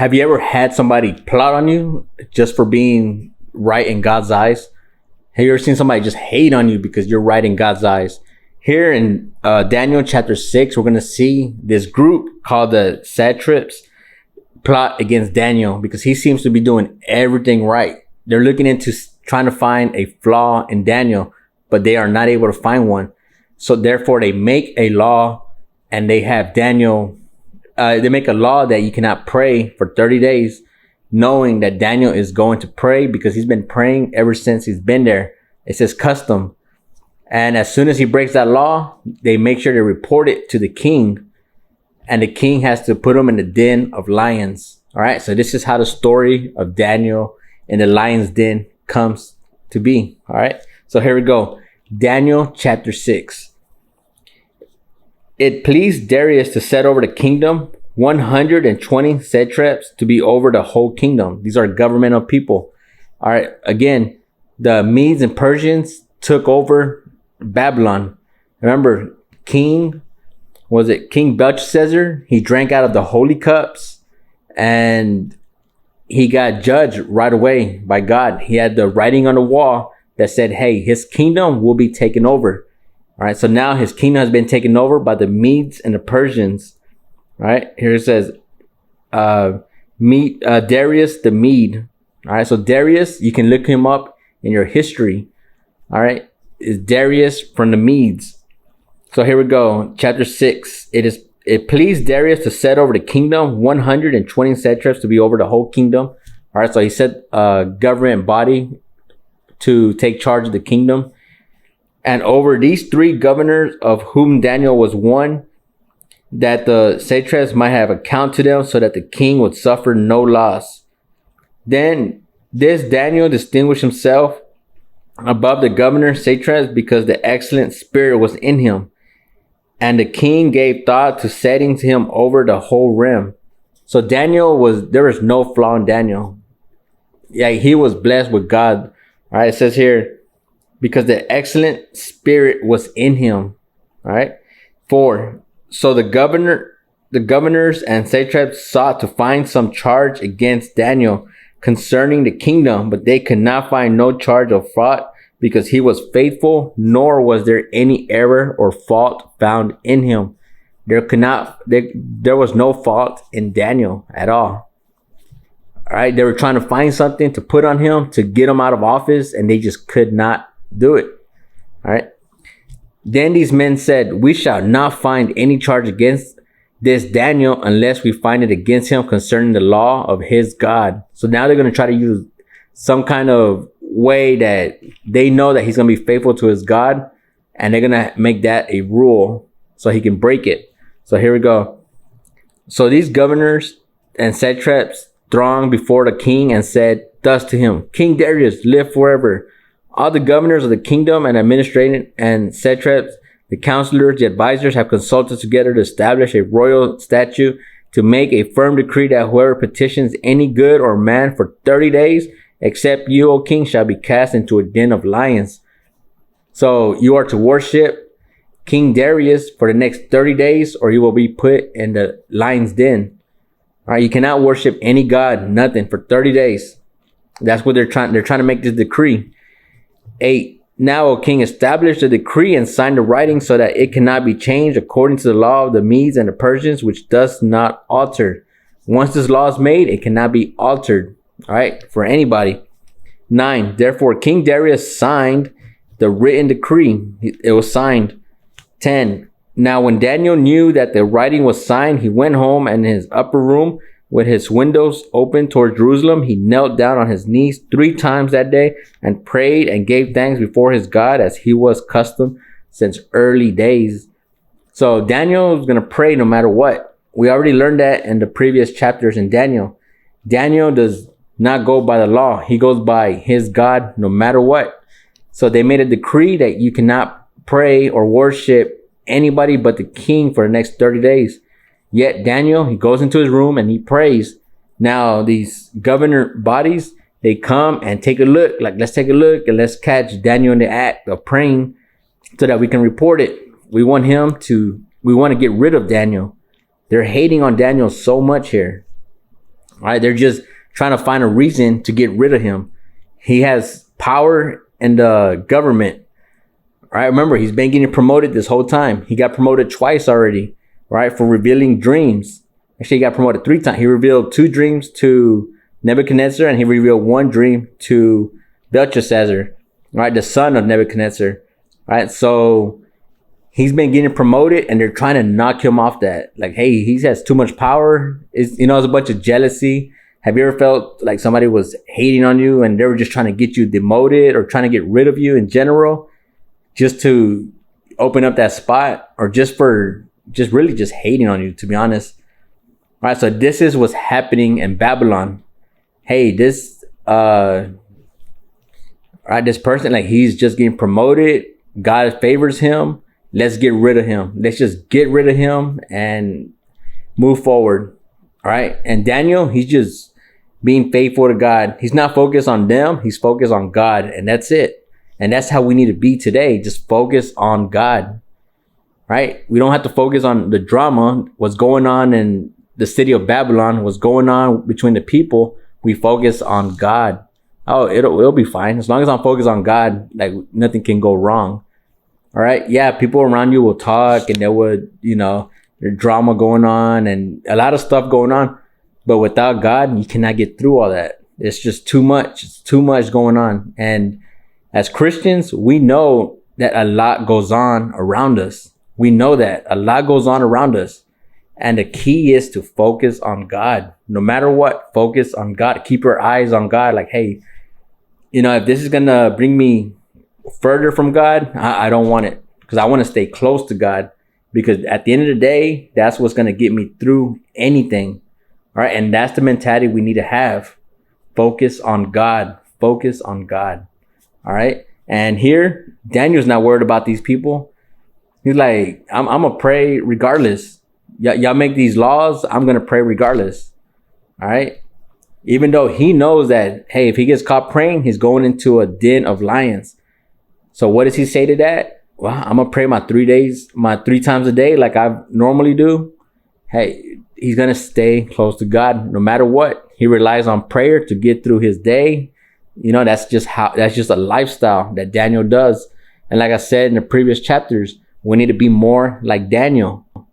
have you ever had somebody plot on you just for being right in God's eyes? Have you ever seen somebody just hate on you because you're right in God's eyes? Here in Daniel chapter 6, we're going to see this group called the satraps plot against Daniel because he seems to be doing everything right. They're looking into trying to find a flaw in Daniel, but they are not able to find one. So therefore, they make a law and they have Daniel, they make a law that you cannot pray for 30 days, knowing that Daniel is going to pray because he's been praying ever since he's been there. It says custom. And as soon as he breaks that law, they make sure to report it to the king. And the king has to put him in the den of lions. All right. So this is how the story of Daniel in the lion's den comes to be. All right. So here we go. Daniel chapter 6. It pleased Darius to set over the kingdom 120 satraps to be over the whole kingdom. These are governmental people. All right. Again, the Medes and Persians took over Babylon. Remember, King Belshazzar? He drank out of the holy cups and he got judged right away by God. He had the writing on the wall that said, hey, his kingdom will be taken over. All right. So now his kingdom has been taken over by the Medes and the Persians. All right. Here it says, Darius the Mede. All right. So Darius, you can look him up in your history. All right. Is Darius from the Medes. So here we go. Chapter 6. It pleased Darius to set over the kingdom 120 satraps to be over the whole kingdom. All right. So he set a government body to take charge of the kingdom. And over these 3 governors, of whom Daniel was one, that the satraps might have account to them so that the king would suffer no loss. Then this Daniel distinguished himself above the governor satraps because the excellent spirit was in him. And the king gave thought to setting him over the whole realm. So there was no flaw in Daniel. Yeah, he was blessed with God. All right, it says here, because the excellent spirit was in him. All right. 4. So the governors and satraps sought to find some charge against Daniel concerning the kingdom, but they could not find no charge of fraud because he was faithful, nor was there any error or fault found in him. There was no fault in Daniel at all. All right. They were trying to find something to put on him to get him out of office, and they just could not do it. All right. Then these men said, we shall not find any charge against this Daniel unless we find it against him concerning the law of his God. So now they're going to try to use some kind of way that they know that he's going to be faithful to his God, and they're going to make that a rule so he can break it. So here we go. So these governors and satraps thronged before the king and said thus to him, King Darius, live forever. All the governors of the kingdom and administrating and satraps, the counselors, the advisors have consulted together to establish a royal statute to make a firm decree that whoever petitions any good or man for 30 days, except you, O king, shall be cast into a den of lions. So you are to worship King Darius for the next 30 days, or you will be put in the lion's den. All right, you cannot worship any god, nothing, for 30 days. That's what they're trying to make this decree. 8. Now, O king, establish the decree and sign the writing so that it cannot be changed according to the law of the Medes and the Persians, which does not alter. Once this law is made, it cannot be altered. All right, for anybody. 9. Therefore, King Darius signed the written decree. It was signed. 10. Now, when Daniel knew that the writing was signed, he went home, and in his upper room, with his windows open toward Jerusalem, he knelt down on his knees 3 times that day and prayed and gave thanks before his God as he was accustomed since early days. So Daniel was going to pray no matter what. We already learned that in the previous chapters in Daniel. Daniel does not go by the law. He goes by his God no matter what. So they made a decree that you cannot pray or worship anybody but the king for the next 30 days. Yet Daniel, he goes into his room and he prays. Now these governor bodies, they come and take a look, like, let's take a look and let's catch Daniel in the act of praying so that we can report it. We want to get rid of Daniel. They're hating on Daniel so much here. right? They're just trying to find a reason to get rid of him. He has power in the government, right? Remember, he's been getting promoted this whole time. He got promoted twice already, right? For revealing dreams. Actually, he got promoted 3 times. He revealed 2 dreams to Nebuchadnezzar, and he revealed 1 dream to Belshazzar, right? The son of Nebuchadnezzar, right? So he's been getting promoted, and they're trying to knock him off that. Like, hey, he has too much power. It's a bunch of jealousy. Have you ever felt like somebody was hating on you and they were just trying to get you demoted or trying to get rid of you in general, just to open up that spot, or just really just hating on you, to be honest? All right, so this is what's happening in Babylon. Hey, this this person, like, he's just getting promoted. God favors him. Let's get rid of him. Let's just get rid of him and move forward. All right. And Daniel, he's just being faithful to God. He's not focused on them. He's focused on God. And that's it. And that's how we need to be today. Just focus on God. Right? We don't have to focus on the drama, what's going on in the city of Babylon, what's going on between the people. We focus on God. Oh, it'll be fine. As long as I'm focused on God, like, nothing can go wrong. All right. Yeah. People around you will talk, and there would, there's drama going on and a lot of stuff going on. But without God, you cannot get through all that. It's just too much. It's too much going on. And as Christians, we know that a lot goes on around us. We know that a lot goes on around us. And the key is to focus on God. No matter what, focus on God. Keep your eyes on God. Like, hey, if this is going to bring me further from God, I don't want it, because I want to stay close to God, because at the end of the day, that's what's going to get me through anything. All right. And that's the mentality we need to have. Focus on God. Focus on God. All right. And here, Daniel's not worried about these people. He's like, I'm going to pray regardless. Y'all make these laws. I'm going to pray regardless. All right. Even though he knows that, hey, if he gets caught praying, he's going into a den of lions. So what does he say to that? Well, I'm going to pray my 3 times a day like I normally do. Hey, he's going to stay close to God no matter what. He relies on prayer to get through his day. That's just a lifestyle that Daniel does. And like I said in the previous chapters, we need to be more like Daniel.